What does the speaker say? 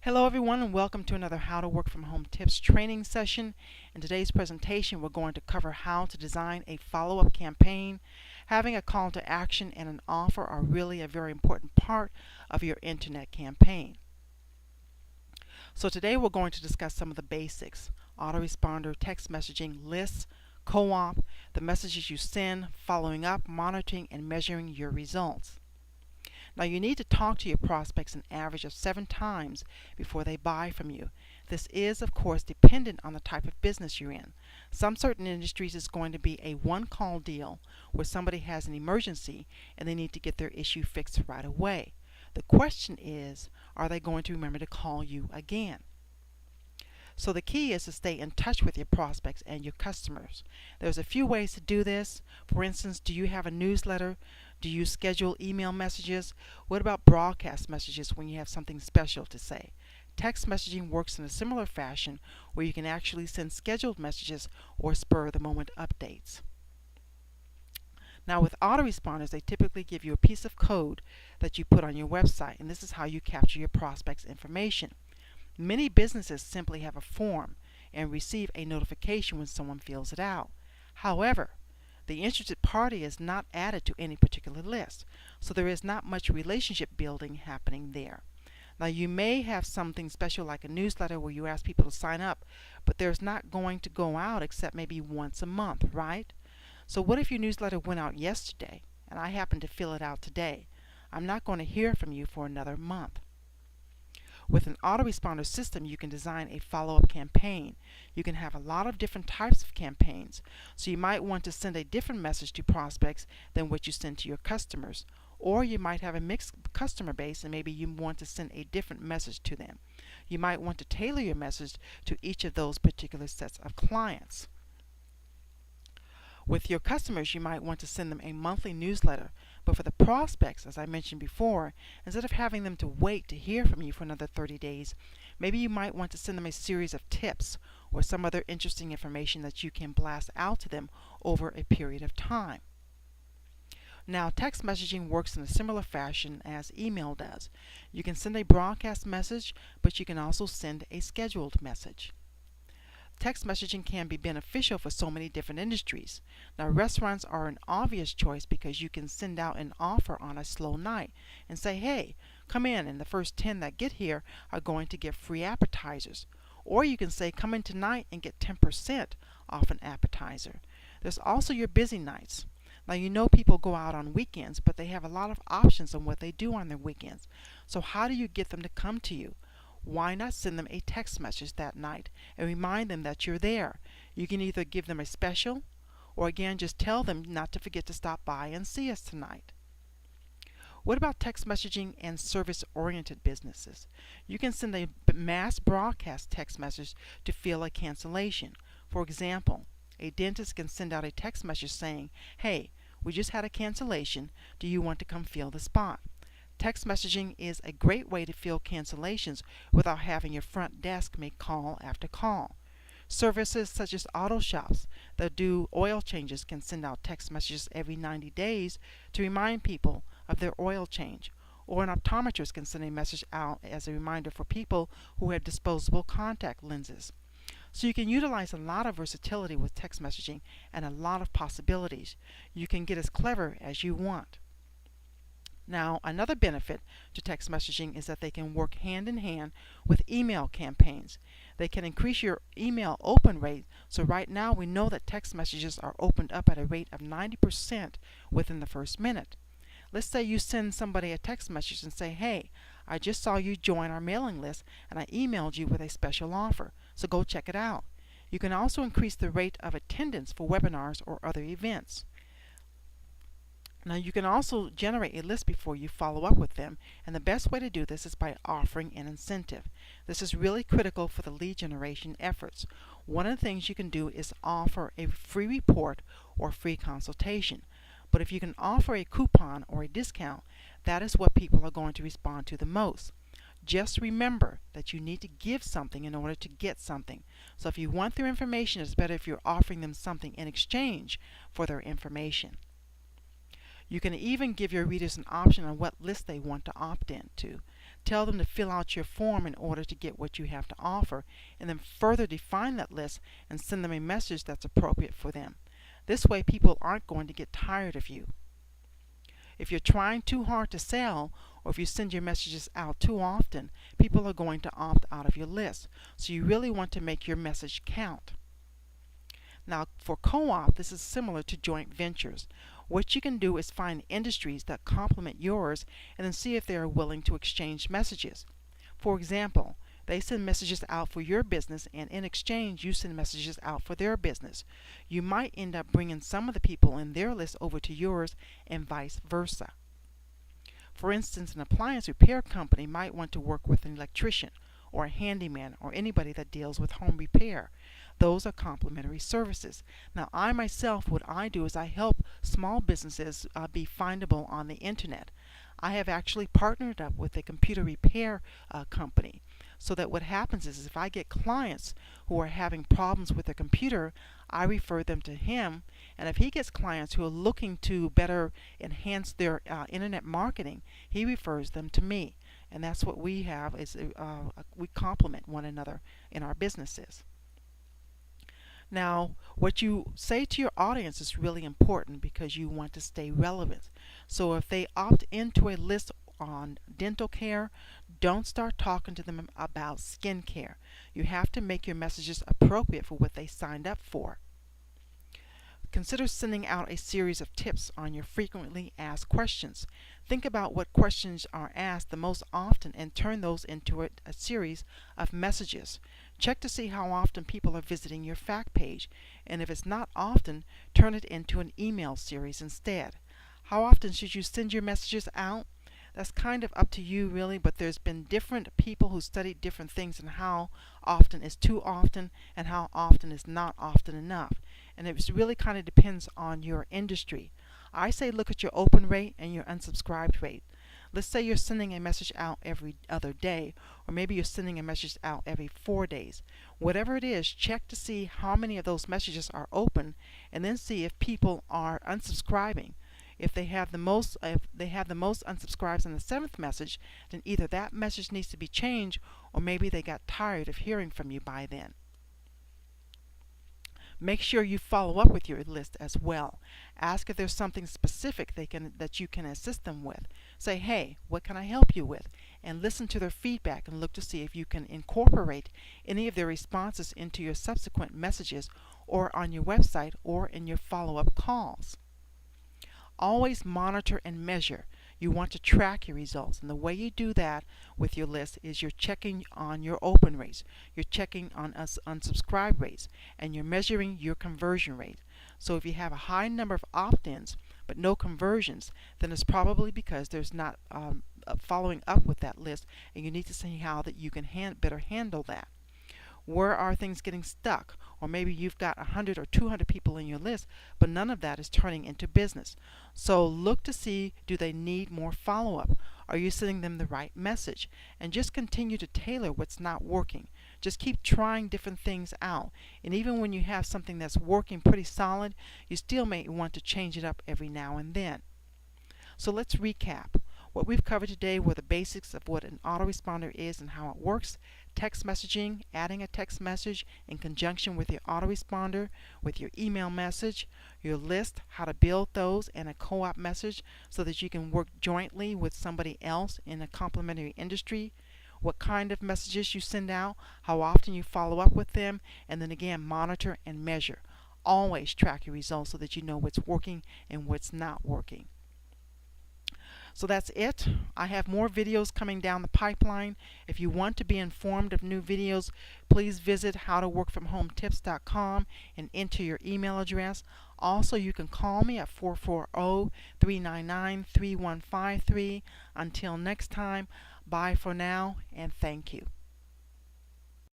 Hello everyone and welcome to another How to Work From Home Tips training session. In today's presentation we're going to cover how to design a follow-up campaign. Having a call to action and an offer are really a very important part of your internet campaign. So today we're going to discuss some of the basics: autoresponder, text messaging, lists, co-op, the messages you send, following up, monitoring, and measuring your results. Now you need to talk to your prospects an average of 7 times before they buy from you. This is, of course, dependent on the type of business you're in. Some certain industries is going to be a one-call deal where somebody has an emergency and they need to get their issue fixed right away. The question is, are they going to remember to call you again? So the key is to stay in touch with your prospects and your customers. There's a few ways to do this. For instance, do you have a newsletter? Do you schedule email messages? What about broadcast messages when you have something special to say? Text messaging works in a similar fashion where you can actually send scheduled messages or spur-of-the-moment updates. Now with autoresponders, they typically give you a piece of code that you put on your website, and this is how you capture your prospects' information. Many businesses simply have a form and receive a notification when someone fills it out. However, the interested party is not added to any particular list, so there is not much relationship building happening there. Now you may have something special like a newsletter where you ask people to sign up, but there's not going to go out except maybe once a month, right? So what if your newsletter went out yesterday and I happen to fill it out today? I'm not going to hear from you for another month. With an autoresponder system, you can design a follow-up campaign. You can have a lot of different types of campaigns, so you might want to send a different message to prospects than what you send to your customers. Or you might have a mixed customer base and maybe you want to send a different message to them. You might want to tailor your message to each of those particular sets of clients. With your customers, you might want to send them a monthly newsletter, but for the prospects, as I mentioned before, instead of having them to wait to hear from you for another 30 days, maybe you might want to send them a series of tips or some other interesting information that you can blast out to them over a period of time. Now, text messaging works in a similar fashion as email does. You can send a broadcast message, but you can also send a scheduled message. Text messaging can be beneficial for so many different industries. Now, restaurants are an obvious choice because you can send out an offer on a slow night and say, hey, come in and the first 10 that get here are going to get free appetizers. Or you can say, come in tonight and get 10% off an appetizer. There's also your busy nights. Now, you know people go out on weekends, but they have a lot of options on what they do on their weekends. So how do you get them to come to you? Why not send them a text message that night and remind them that you're there? You can either give them a special or again just tell them not to forget to stop by and see us tonight. What about text messaging and service-oriented businesses? You can send a mass broadcast text message to fill a cancellation. For example, a dentist can send out a text message saying, hey, we just had a cancellation. Do you want to come fill the spot? Text messaging is a great way to fill cancellations without having your front desk make call after call. Services such as auto shops that do oil changes can send out text messages every 90 days to remind people of their oil change. Or an optometrist can send a message out as a reminder for people who have disposable contact lenses. So you can utilize a lot of versatility with text messaging and a lot of possibilities. You can get as clever as you want. Now, another benefit to text messaging is that they can work hand in hand with email campaigns. They can increase your email open rate. So right now we know that text messages are opened up at a rate of 90% within the first minute. Let's say you send somebody a text message and say, hey, I just saw you join our mailing list and I emailed you with a special offer, so go check it out. You can also increase the rate of attendance for webinars or other events. Now you can also generate a list before you follow up with them, and the best way to do this is by offering an incentive. This is really critical for the lead generation efforts. One of the things you can do is offer a free report or free consultation. But if you can offer a coupon or a discount, that is what people are going to respond to the most. Just remember that you need to give something in order to get something. So if you want their information, it's better if you're offering them something in exchange for their information. You can even give your readers an option on what list they want to opt into. Tell them to fill out your form in order to get what you have to offer, and then further define that list and send them a message that's appropriate for them. This way people aren't going to get tired of you. If you're trying too hard to sell, or if you send your messages out too often, people are going to opt out of your list. So you really want to make your message count. Now for co-op, this is similar to joint ventures. What you can do is find industries that complement yours and then see if they are willing to exchange messages. For example, they send messages out for your business, and in exchange you send messages out for their business. You might end up bringing some of the people in their list over to yours and vice versa. For instance, an appliance repair company might want to work with an electrician or a handyman or anybody that deals with home repair. Those are complementary services. Now I myself, what I do is I help small businesses be findable on the internet. I have actually partnered up with a computer repair company, so that what happens is if I get clients who are having problems with their computer, I refer them to him, and if he gets clients who are looking to better enhance their internet marketing, he refers them to me. And that's what we have, is we complement one another in our businesses. Now, what you say to your audience is really important because you want to stay relevant. So if they opt into a list on dental care, don't start talking to them about skin care. You have to make your messages appropriate for what they signed up for. Consider sending out a series of tips on your frequently asked questions. Think about what questions are asked the most often and turn those into a series of messages. Check to see how often people are visiting your fact page, and if it's not often, turn it into an email series instead. How often should you send your messages out? That's kind of up to you really, but there's been different people who studied different things, and how often is too often and how often is not often enough. And it really kind of depends on your industry. I say look at your open rate and your unsubscribed rate. Let's say you're sending a message out every other day, or maybe you're sending a message out every 4 days. Whatever it is, check to see how many of those messages are open, and then see if people are unsubscribing. If they have the most unsubscribes in the 7th message, then either that message needs to be changed, or maybe they got tired of hearing from you by then. Make sure you follow up with your list as well. Ask if there's something specific that you can assist them with. Say, hey, what can I help you with? And listen to their feedback and look to see if you can incorporate any of their responses into your subsequent messages, or on your website, or in your follow-up calls. Always monitor and measure. You want to track your results, and the way you do that with your list is you're checking on your open rates, you're checking on unsubscribe rates, and you're measuring your conversion rate. So if you have a high number of opt-ins but no conversions, then it's probably because there's not following up with that list, and you need to see how that you can better handle that. Where are things getting stuck? Or maybe you've got 100 or 200 people in your list, but none of that is turning into business. So look to see, do they need more follow-up? Are you sending them the right message? And just continue to tailor what's not working. Just keep trying different things out. And even when you have something that's working pretty solid, you still may want to change it up every now and then. So let's recap. What we've covered today were the basics of what an autoresponder is and how it works. Text messaging, adding a text message in conjunction with your autoresponder, with your email message, your list, how to build those, and a co-op message so that you can work jointly with somebody else in a complementary industry. What kind of messages you send out, how often you follow up with them, and then again monitor and measure. Always track your results so that you know what's working and what's not working. So that's it. I have more videos coming down the pipeline. If you want to be informed of new videos, please visit howtoworkfromhometips.com and enter your email address. Also, you can call me at 440-399-3153. Until next time, bye for now, and thank you.